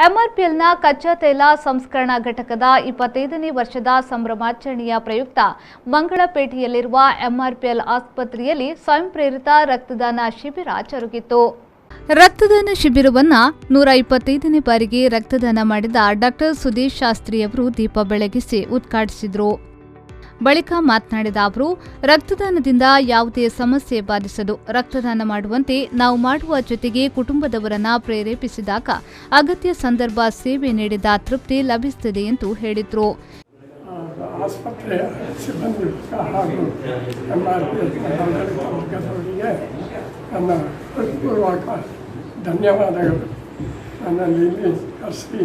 MRPLನ ಕಚ್ಚಾ ತೈಲ ಸಂಸ್ಕರಣಾ ಘಟಕದ 25ನೇ ವರ್ಷದ ಸಂಭ್ರಮಾಚರಣೆಯ ಪ್ರಯುಕ್ತ ಮಂಗಳಪೇಟೆಯಲ್ಲಿರುವ MRPL ಆಸ್ಪತ್ರೆಯಲ್ಲಿ ಸ್ವಯಂ ಪ್ರೇರಿತ ರಕ್ತದಾನ ಶಿಬಿರ ಜರುಗಿತು. ರಕ್ತದಾನ ಶಿಬಿರವನ್ನು 125ನೇ ಬಾರಿಗೆ ರಕ್ತದಾನ ಮಾಡಿದ ಡಾಕ್ಟರ್ ಸುದೇಶ್ ಶಾಸ್ತ್ರಿಯವರು ದೀಪ ಬೆಳಗಿಸಿ ಉದ್ಘಾಟಿಸಿದರು. ಬಳಿಕ ಮಾತನಾಡಿದ ಅವರು, ರಕ್ತದಾನದಿಂದ ಯಾವುದೇ ಸಮಸ್ಯೆ ಬಾಧಿಸದು. ರಕ್ತದಾನ ಮಾಡುವಂತೆ ನಾವು ಮಾಡುವ ಜೊತೆಗೆ ಕುಟುಂಬದವರನ್ನ ಪ್ರೇರೇಪಿಸಿದಾಗ ಅಗತ್ಯ ಸಂದರ್ಭ ಸೇವೆ ನೀಡಿದ ತೃಪ್ತಿ ಲಭಿಸುತ್ತದೆ ಎಂದು ಹೇಳಿದರು. ಆಸ್ಪತ್ರೆಯ ಸಿಬ್ಬಂದಿ ಹಾಗೂ ವರ್ಗದವರಿಗೆ ನನ್ನ ಹೃತ್ಪೂರ್ವಕ ಧನ್ಯವಾದಗಳು. ನನ್ನಲ್ಲಿ ಇಲ್ಲಿ ಕರೆಸಿ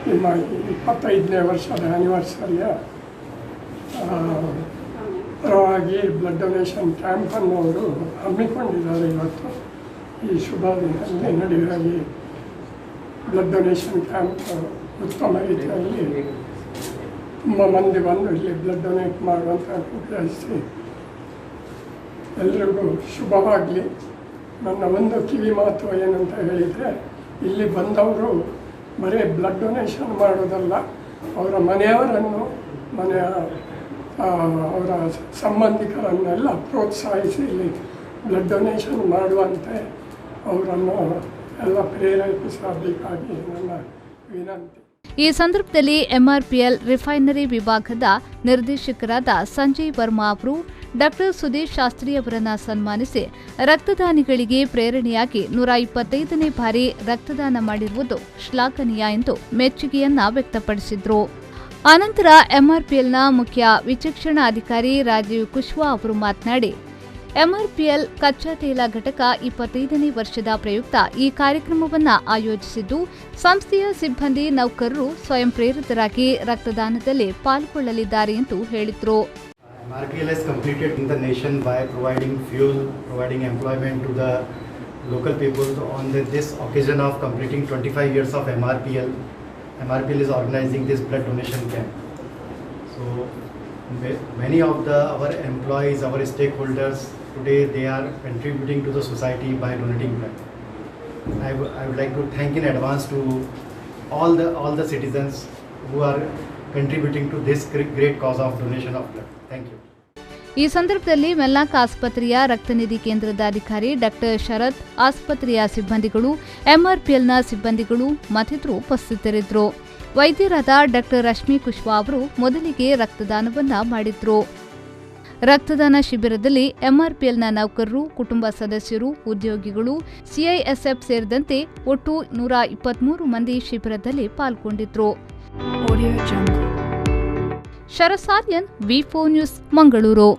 ನಿಮ್ಮ 25ನೇ ವರ್ಷದ ಆ್ಯನಿವರ್ಸರಿಯ ಪರವಾಗಿ ಬ್ಲಡ್ ಡೊನೇಷನ್ ಕ್ಯಾಂಪನ್ನು ಅವರು ಹಮ್ಮಿಕೊಂಡಿದ್ದಾರೆ. ಇವತ್ತು ಈ ಶುಭ ದಿನದಲ್ಲಿ ನಡೆಯುವಾಗಿ ಬ್ಲಡ್ ಡೊನೇಷನ್ ಕ್ಯಾಂಪ್ ಉತ್ತಮ ರೀತಿಯಲ್ಲಿ ತುಂಬ ಮಂದಿ ಬಂದು ಇಲ್ಲಿ ಬ್ಲಡ್ ಡೊನೇಟ್ ಮಾಡುವಂಥ ಪ್ರಯತ್ನಿಸಿ ಎಲ್ರಿಗೂ ಶುಭವಾಗಲಿ. ನನ್ನ ಒಂದು ಕಿವಿ ಮಾತು ಏನಂತ ಹೇಳಿದರೆ, ಇಲ್ಲಿ ಬಂದವರು ಬರೀ ಬ್ಲಡ್ ಡೊನೇಷನ್ ಮಾಡೋದಲ್ಲ, ಅವರ ಮನೆಯವರನ್ನು ಅವರ ಸಂಬಂಧಿಕರನ್ನೆಲ್ಲ ಪ್ರೋತ್ಸಾಹಿಸಿ ಇಲ್ಲಿ ಬ್ಲಡ್ ಡೊನೇಷನ್ ಮಾಡುವಂತೆ ಅವರನ್ನು ಎಲ್ಲ ಪ್ರೇರೇಪಿಸಬೇಕಾಗಿ ನನ್ನ ವಿನಂತಿ. ಈ ಸಂದರ್ಭದಲ್ಲಿ MRPL ರಿಫೈನರಿ ವಿಭಾಗದ ನಿರ್ದೇಶಕರಾದ ಸಂಜಯ್ ವರ್ಮಾ ಅವರು ಡಾಕ್ಟರ್ ಸುದೇಶ್ ಶಾಸ್ತ್ರಿ ಅವರನ್ನು ಸನ್ಮಾನಿಸಿ ರಕ್ತದಾನಿಗಳಿಗೆ ಪ್ರೇರಣೆಯಾಗಿ 125ನೇ ಬಾರಿ ರಕ್ತದಾನ ಮಾಡಿರುವುದು ಶ್ಲಾಘನೀಯ ಎಂದು ಮೆಚ್ಚುಗೆಯನ್ನ ವ್ಯಕ್ತಪಡಿಸಿದರು. ಅನಂತರ MRPLನ ಮುಖ್ಯ ವಿಚಕ್ಷಣಾ ಅಧಿಕಾರಿ ರಾಜೀವ್ ಕುಶ್ವಾ ಅವರು ಮಾತನಾಡಿ, MRPL ಕಚ್ಚಾ ತೈಲ ಘಟಕ 25ನೇ ವರ್ಷದ ಪ್ರಯುಕ್ತ ಈ ಕಾರ್ಯಕ್ರಮವನ್ನು ಆಯೋಜಿಸಿದ್ದು, ಸಂಸ್ಥೆಯ ಸಿಬ್ಬಂದಿ ನೌಕರರು ಸ್ವಯಂ ಪ್ರೇರಿತರಾಗಿ ರಕ್ತದಾನದಲ್ಲಿ ಪಾಲ್ಗೊಳ್ಳಲಿದ್ದಾರೆ ಎಂದು ಹೇಳಿದರು. MRPL has completed in the nation by providing fuel, providing employment to the local people. On this occasion of completing 25 years of MRPL is organizing this blood donation camp. So many of our employees, our stakeholders today, they are contributing to the society by donating blood. I would like to thank in advance to all the citizens who are contributing to this great cause of donation of blood. Thank you. ಈ ಸಂದರ್ಭದಲ್ಲಿ ಮೆಲ್ನಾಕ್ ಆಸ್ಪತ್ರೆಯ ರಕ್ತನಿಧಿ ಕೇಂದ್ರದ ಅಧಿಕಾರಿ doctor ಶರತ್, ಆಸ್ಪತ್ರೆಯ ಸಿಬ್ಬಂದಿಗಳು, MRPLನ ಸಿಬ್ಬಂದಿಗಳು ಮತ್ತಿತರರು ಉಪಸ್ಥಿತರಿದ್ದರು. ವೈದ್ಯರಾದ ಡಾಕ್ಟರ್ ರಶ್ಮಿ ಕುಶ್ವಾ ಅವರು ಮೊದಲಿಗೆ ರಕ್ತದಾನವನ್ನ ಮಾಡಿದ್ರು. ರಕ್ತದಾನ ಶಿಬಿರದಲ್ಲಿ MRPLನ ನೌಕರರು, ಕುಟುಂಬ ಸದಸ್ಯರು, ಉದ್ಯೋಗಿಗಳು, CISF ಸೇರಿದಂತೆ ಒಟ್ಟು 123 ಮಂದಿ ಶಿಬಿರದಲ್ಲಿ ಪಾಲ್ಗೊಂಡಿದ್ರು. ಶರಸಾರ್ಯನ್, V4 ನ್ಯೂಸ್, ಮಂಗಳೂರು.